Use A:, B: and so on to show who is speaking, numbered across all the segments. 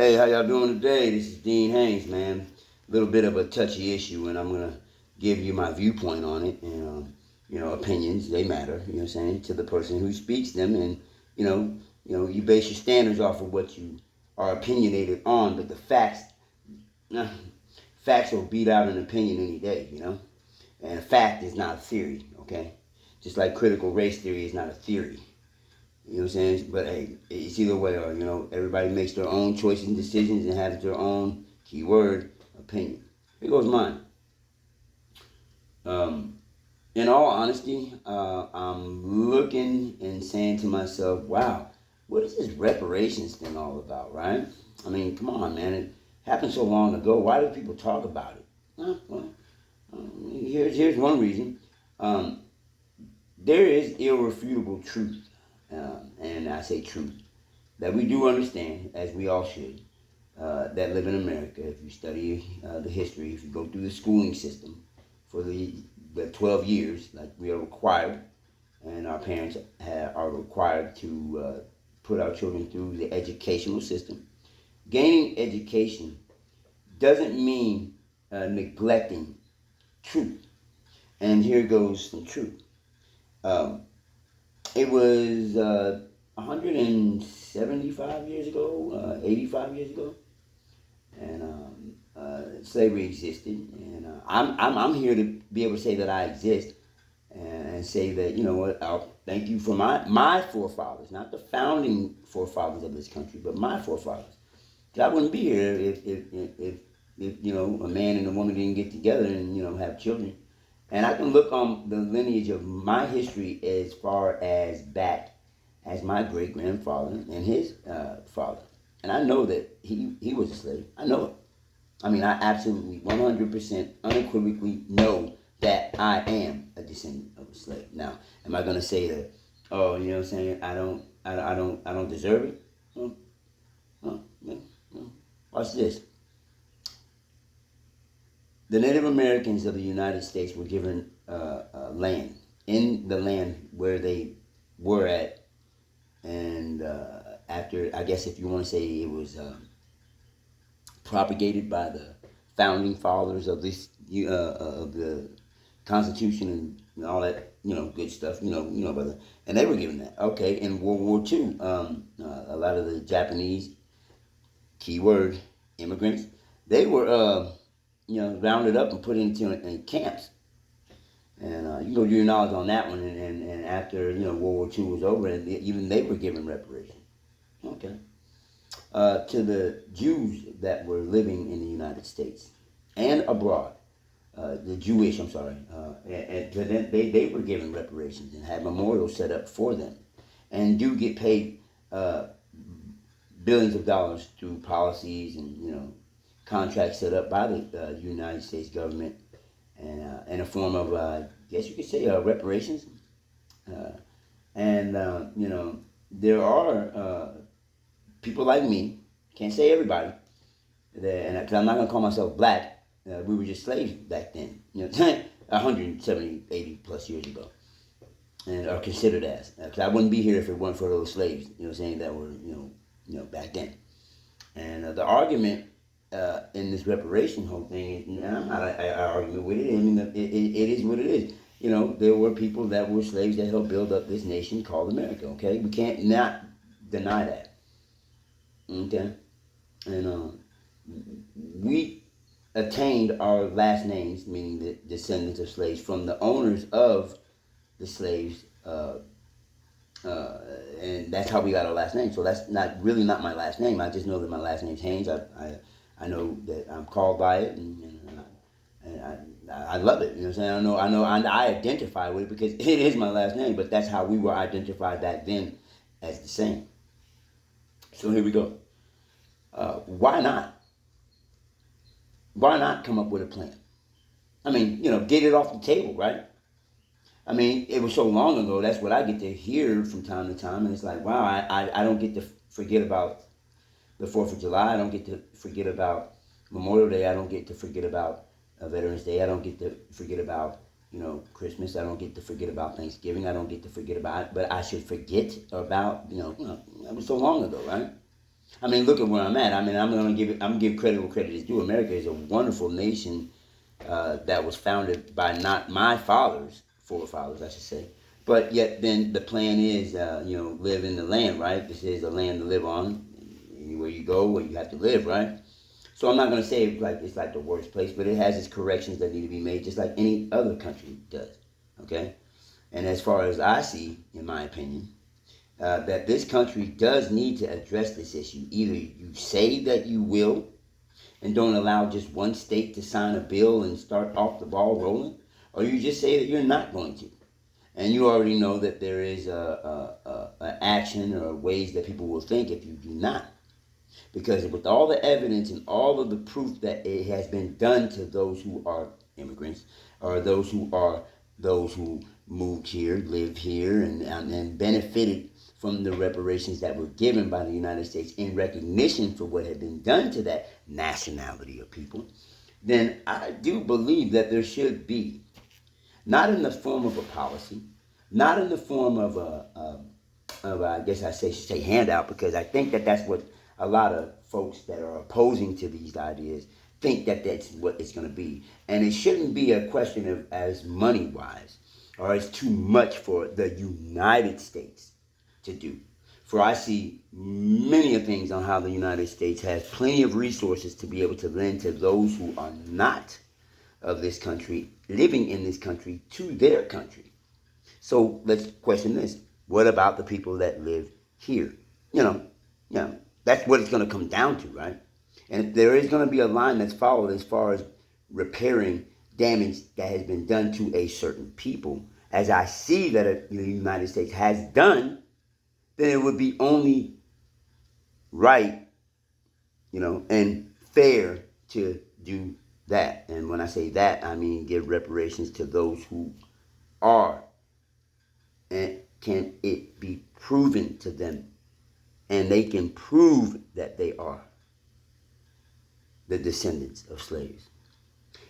A: Hey, how y'all doing today? This is Dean Haynes, man. A little bit of a touchy issue, and I'm gonna give you my viewpoint on it. And opinions they matter. You know what I'm saying, to the person who speaks them, and you base your standards off of what you are opinionated on. But the uh, facts will beat out an opinion any day. And a fact is not a theory. Okay, just like critical race theory is not a theory. You know what I'm saying? But hey, it's either way, or everybody makes their own choices and decisions and has their own keyword opinion. Here goes mine. Um, in all honesty, I'm looking and saying to myself, "Wow, what is this reparations thing all about?" Right? I mean, come on, man! It happened so long ago. Why do people talk about it? Well, here's one reason. Um, there is irrefutable truth, and I say truth that we do understand, as we all should, that live in America. If you study the history, if you go through the schooling system for the 12 years, like we are required, and our parents are required to put our children through the educational system. Gaining education doesn't mean neglecting truth. And here goes some truth. Um, it was 175 years ago, 85 years ago, and slavery existed. And I'm here to be able to say that I exist and say that, you know what, I'll thank you for my forefathers, not the founding forefathers of this country, but my forefathers. 'Cause I wouldn't be here if a man and a woman didn't get together and have children. And I can look on the lineage of my history as far as back as my great grandfather and his father. And I know that he was a slave. I know it. I mean, I absolutely 100% unequivocally know that I am a descendant of a slave. Now, am I going to say that, oh, you know what I'm saying, I don't deserve it? Well, well, watch this. The Native Americans of the United States were given land in the land where they were at, and after, I guess, if you want to say, it was propagated by the founding fathers of this of the Constitution and all that good stuff. Brother, and they were given that. Okay, in World War II, a lot of the Japanese keyword immigrants, they were rounded up and put into in camps. And you can go do your knowledge on that one. And after World War II was over, and even they were given reparations. Okay. To the Jews that were living in the United States and abroad, the Jewish, I'm sorry, and to them, they were given reparations and had memorials set up for them, and do get paid billions of dollars through policies and contracts set up by the United States government, and in a form of, I guess you could say, reparations. Uh, and there are people like me, can't say everybody, that, and because I'm not gonna call myself black, we were just slaves back then, 170, 80 plus years ago, and are considered as. Because I wouldn't be here if it weren't for those slaves, saying that were, back then. And the argument in this reparation whole thing, and I'm not arguing with it. I mean, it is what it is. There were people that were slaves that helped build up this nation called America. Okay, we can't not deny that. Okay, and we attained our last names, meaning the descendants of slaves, from the owners of the slaves, and that's how we got our last name. So that's not really not my last name. I just know that my last name's Haynes. I know that I'm called by it, and I love it. You know what I'm saying? I identify with it because it is my last name. But that's how we were identified back then, as the same. So here we go. Why not? Why not come up with a plan? I mean, get it off the table, right? I mean, it was so long ago. That's what I get to hear from time to time, and it's like, wow, I don't get to forget about the 4th of July. I don't get to forget about Memorial Day. I don't get to forget about Veterans Day. I don't get to forget about Christmas. I don't get to forget about Thanksgiving. I don't get to forget about, but I should forget about that was so long ago, right? I mean, look at where I'm at. I mean, I'm gonna give credit where credit is due. America is a wonderful nation that was founded by not my fathers, forefathers, I should say. But yet, then the plan is, live in the land, right? This is a land to live on. Anywhere you go, where you have to live, right? So I'm not gonna say it's like the worst place, but it has its corrections that need to be made, just like any other country does. Okay. And as far as I see, in my opinion, that this country does need to address this issue. Either you say that you will and don't allow just one state to sign a bill and start off the ball rolling, or you just say that you're not going to. And you already know that there is a action or ways that people will think if you do not. Because with all the evidence and all of the proof that it has been done to those who are immigrants, or those who moved here, lived here, and benefited from the reparations that were given by the United States in recognition for what had been done to that nationality of people, then I do believe that there should be, not in the form of a policy, not in the form of I guess I say handout, because I think that that's what a lot of folks that are opposing to these ideas think that that's what it's going to be. And it shouldn't be a question of as money wise or as too much for the United States to do. For I see many of things on how the United States has plenty of resources to be able to lend to those who are not of this country, living in this country, to their country. So let's question this. What about the people that live here? You know, that's what it's going to come down to, right? And there is going to be a line that's followed as far as repairing damage that has been done to a certain people, as I see that the United States has done, then it would be only right, and fair to do that. And when I say that, I mean give reparations to those who are, and can it be proven to them, and they can prove that they are the descendants of slaves.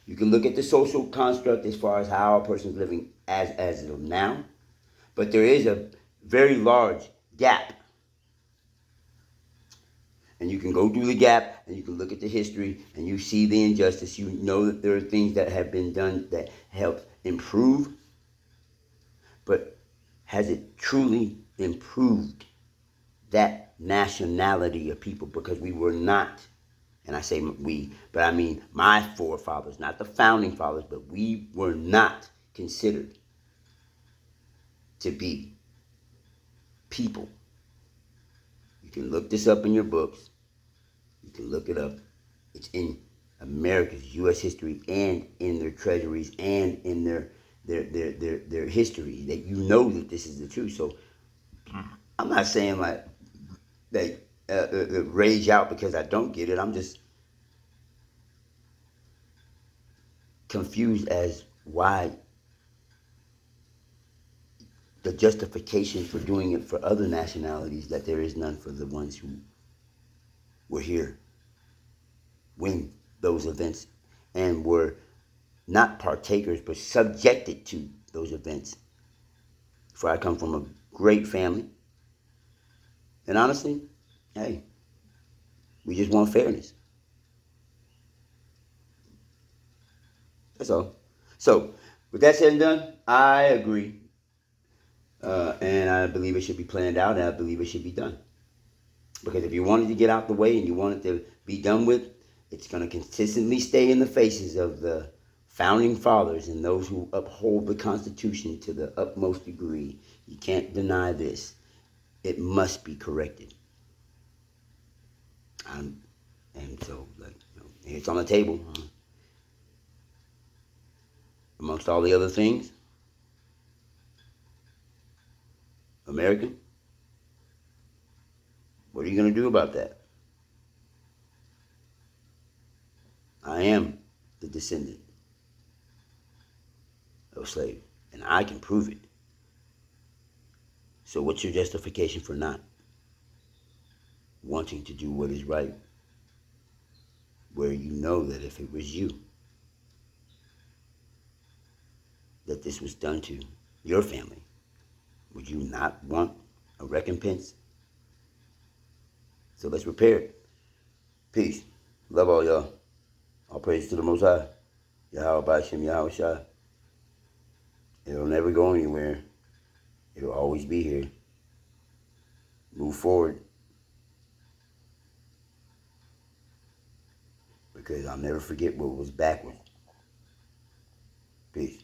A: You can look at the social construct as far as how a person's living as of now, but there is a very large gap. And you can go through the gap and you can look at the history and you see the injustice. You know that there are things that have been done that help improve, but has it truly improved that nationality of people? Because we were not, and I say we, but I mean my forefathers, not the founding fathers, but we were not considered to be people. You can look this up in your books. You can look it up. It's in America's U.S. history and in their treasuries and in their history, that you know that this is the truth. So I'm not saying like they rage out because I don't get it. I'm just confused as why the justification for doing it for other nationalities, that there is none for the ones who were here when those events and were not partakers but subjected to those events. For I come from a great family, and honestly, hey, we just want fairness. That's all. So, with that said and done, I agree. And I believe it should be planned out, and I believe it should be done. Because if you wanted to get out the way and you want it to be done with, it's going to consistently stay in the faces of the founding fathers and those who uphold the Constitution to the utmost degree. You can't deny this. It must be corrected. And so, it's on the table. Amongst all the other things, American, what are you going to do about that? I am the descendant of slaves, and I can prove it. So what's your justification for not wanting to do what is right, where you know that if it was you, that this was done to your family, would you not want a recompense? So let's prepare it. Peace. Love all y'all. All praise to the Most High. Yahweh Bashim Yahweh Shai. It'll never go anywhere. It'll always be here. Move forward. Because I'll never forget what was backwards. Peace.